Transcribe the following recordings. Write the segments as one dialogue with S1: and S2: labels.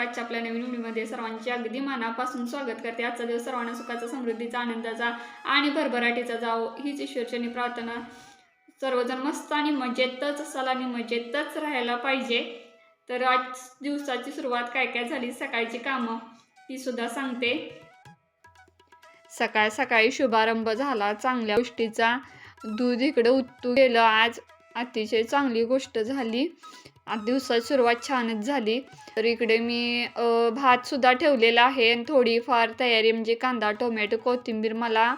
S1: आजच्या आपल्या नवीन व्हिडिओमध्ये सर्वांचे अगदी मनापासून स्वागत करते। आजचा दिवस सर्वांना सुखाचा, समृद्धीचा, आनंदाचा आणि भरभराटीचा जावो हीच ईश्वरचरणी प्रार्थना। सर्वजण मस्त आणि मजेतच असाल आणि मजेतच राहायला पाहिजे। तर आज दिवसाची सुरुवात काय काय झाली, सकाळची कामं ती सुद्धा सांगते। सकाळ सकाळी शुभारंभ झाला चांगल्या गोष्टीचा। दूध इकडे उतू गेलं, आज अतिशय चांगली गोष्ट झाली। आज दिवसाची सुरुवात छानच झाली। तर इकडे मी भात सुद्धा ठेवलेला आहे आणि थोडीफार तयारी म्हणजे कांदा, टोमॅटो, कोथिंबीर। मला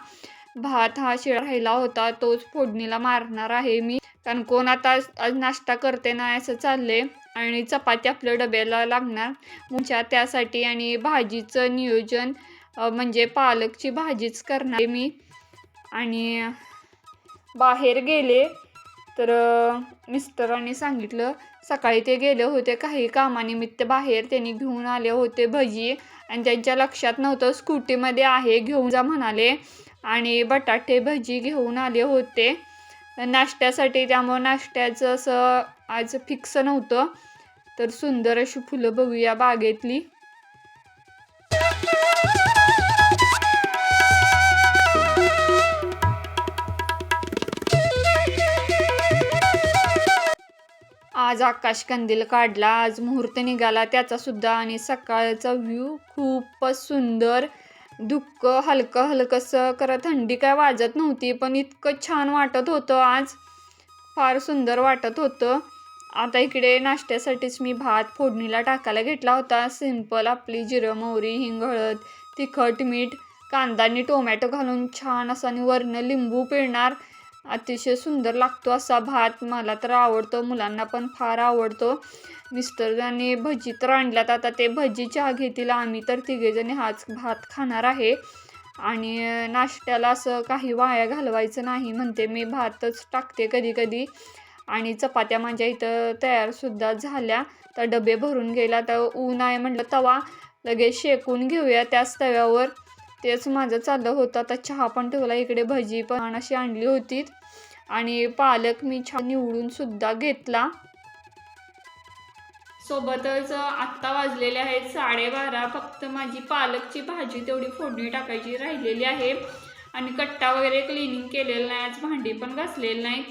S1: भात हा शिळा राहिला होता, तोच फोडणीला मारणार आहे मी, कारण कोण आता आज नाश्ता करते ना असं चाललंय। आणि चपाती आपल्या डब्याला लागणार मुंच्या त्यासाठी, आणि भाजीचं नियोजन म्हणजे पालकची भाजीच करणार मी। आणि बाहेर गेले तर मिस्टरांनी सांगितलं, सकाळी ते गेले होते काही कामानिमित्त बाहेर, त्यांनी घेऊन आले होते भजी आणि त्यांच्या लक्षात नव्हतं स्कूटीमध्ये आहे, घेऊन जा म्हणाले। आणि बटाटे भजी घेऊन आले होते नाश्त्यासाठी, त्यामुळे नाश्त्याचं असं आज फिक्स नव्हतं। तर सुंदर अशी फुलं बघूया बागेतली। आज आकाश कंदील काढला, आज मुहूर्त निघाला त्याचा सुद्धा, आणि सकाळचा व्ह्यू खूपच सुंदर। धुकं हलकं हलकंसं करत, थंडी काय वाजत नव्हती, पण इतकं छान वाटत होतं, आज फार सुंदर वाटत होतं। आता इकडे नाश्त्यासाठीच मी भात फोडणीला टाकायला घेतला होता। सिंपल आपली जिरं, मोहरी, हिंग, हळद, तिखट, मीठ, कांदा आणि टोमॅटो घालून छान असा, आणि वरनं लिंबू पिळणार। अतिशय सुंदर लागतो असा भात, मला तर आवडतो, मुलांना पण फार आवडतो। मिस्टरांनी भजी तर आणल्यात, आता ते भजी चहा घेतील, आम्ही तर तिघेजणी हाच भात खाणार आहे। आणि नाश्त्याला असं काही वाया घालवायचं नाही म्हणते मी, भातच टाकते कधी कधी। आणि चपात्या माझ्या इथं तयार सुद्धा झाल्या, तर डबे भरून गेला, तर ऊन आहे म्हटलं तवा लगेच शेकून घेऊया त्याच तव्यावर, तेच माझं चाललं होतं। आता चहा पण ठेवला, इकडे भजी पण अशी आणली होती, आणि पालक मी छान निवडून सुद्धा घेतला। सोबतच आत्ता वाजलेले आहेत 12:30, फक्त माझी पालकची भाजी तेवढी फोडणी टाकायची राहिलेली आहे। आणि कट्टा वगैरे क्लिनिंग केलेलं नाही, आज भांडी पण घासलेलं नाही।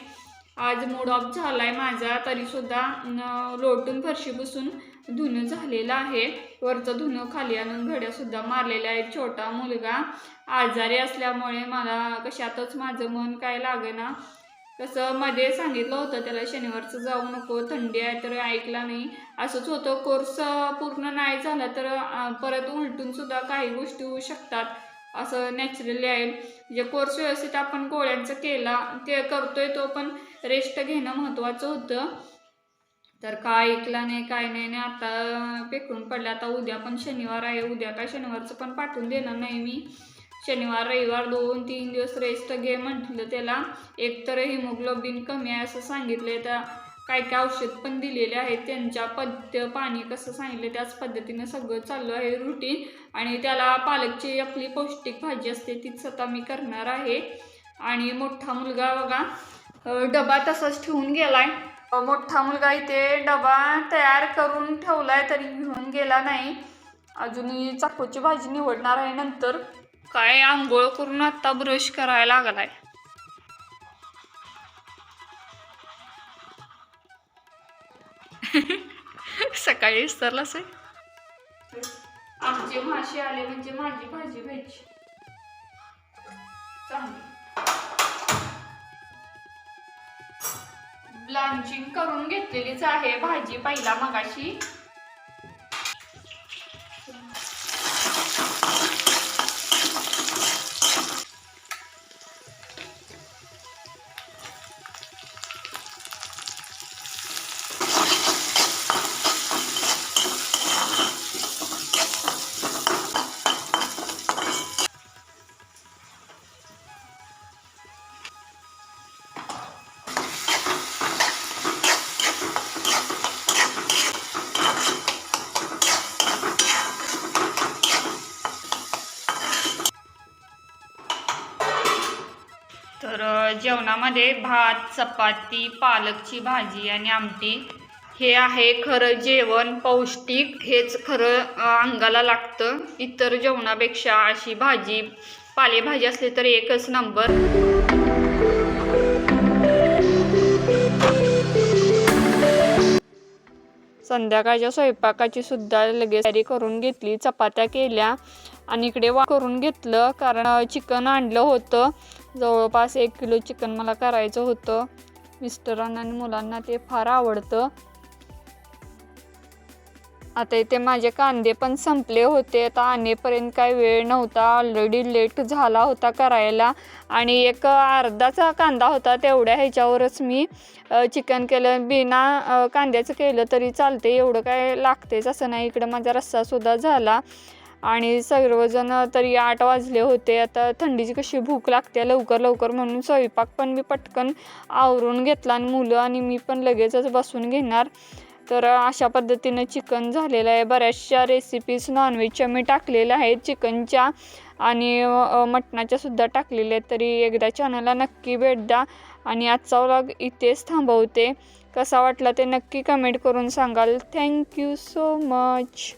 S1: आज मूड ऑफ झालाय माझा, तरी सुद्धा लोटून फरशी पुसून धुणं झालेलं आहे। वरचं धुणं खाली आणून घड्या सुद्धा मारलेल्या आहेत। छोटा मुलगा आजारी असल्यामुळे मला कशातच माझं मन काय लागेना। कसं मध्ये सांगितलं होतं त्याला शनिवारचं जाऊ नको, थंडी आहे, तर ऐकला नाही। असंच होतं, कोर्स पूर्ण नाही झाला तर परत उलटून सुद्धा काही गोष्टी होऊ शकतात, असं नॅचरली आहे। म्हणजे कोर्स व्यवस्थित आपण गोळ्यांचं केला ते करतोय, तो पण रेस्ट घेणं महत्त्वाचं होतं, तर काय ऐकला नाही, काय नाही, आता पेकून पडलं। आता उद्या पण शनिवार आहे, उद्या काय शनिवारचं पण पाठवून देणार नाही मी। शनिवार रविवार 2-3 दिवस रेस्ट घे म्हटलं त्याला। एकतर हिमोग्लोबिन कमी आहे असं सांगितले, तर काय काय औषध पण दिलेले आहेत, त्यांच्या पाणी कसं सांगितलं त्याच पद्धतीनं सगळं चालू आहे रुटीन। आणि त्याला पालकची आपली पौष्टिक भाजी असते तीच आता मी करणार आहे। आणि मोठा मुलगा बघा डबा तसाच ठेवून गेलाय। मोठा मुलगा इथे डबा तयार करून ठेवलाय, तरी घेऊन गेला नाही। अजूनही चाकूची भाजी निवडणार आहे नंतर। काय आंघोळ करून आता ब्रश करायला लागलाय। सकाळी विसरलाच आहे। आमचे मासे आले म्हणजे माझी भाजी व्हायची चांगली। ब्लांचिंग करून घेतलेलीच आहे भाजी पहिला मगाशी। तर जेवणामध्ये भात, चपाती, पालकची भाजी आणि आमटी हे आहे खरं जेवण पौष्टिक, हेच खरं अंगाला लागतं. इतर जेवणापेक्षा अशी भाजी पालेभाजी असली तर एकच नंबर. संध्याकाळच्या स्वयंपाकाची सुद्धा लगेच तयारी करून घेतली. चपात्या केल्या आणि इकडे करून घेतलं, कारण चिकन आणलं होतं. जवळपास 1 किलो चिकन मला करायचं होतं. मिस्टरांना आणि मुलांना ते फार आवडतं. आता इथे माझे कांदे पण संपले होते. आता आणेपर्यंत काही वेळ नव्हता, ऑलरेडी लेट झाला होता करायला. आणि एक अर्धाचा कांदा होता, तेवढ्या ह्याच्यावरच मी चिकन केलं. बिना कांद्याचं केलं तरी चालते, एवढं काय लागतेच असं नाही. इकडं माझा रस्सासुद्धा झाला आणि सर्वजण तरी 8 वाजले होते. आता थंडीची कशी भूक लागते लवकर लवकर, म्हणून स्वयंपाक पण मी पटकन आवरून घेतला आणि मुलं आणि मी पण लगेचच बसून घेणार. तर अशा पद्धतीनं चिकन झालेलं आहे. बऱ्याचशा रेसिपीज नॉनव्हेजच्या मी टाकलेल्या आहेत, चिकनच्या आणि मटणाच्यासुद्धा टाकलेल्या आहेत. तरी एकदा चॅनलला नक्की भेट द्या आणि आजचा व्लॉग इथेच थांबवते. कसा वाटला ते नक्की कमेंट करून सांगाल. Thank you so much.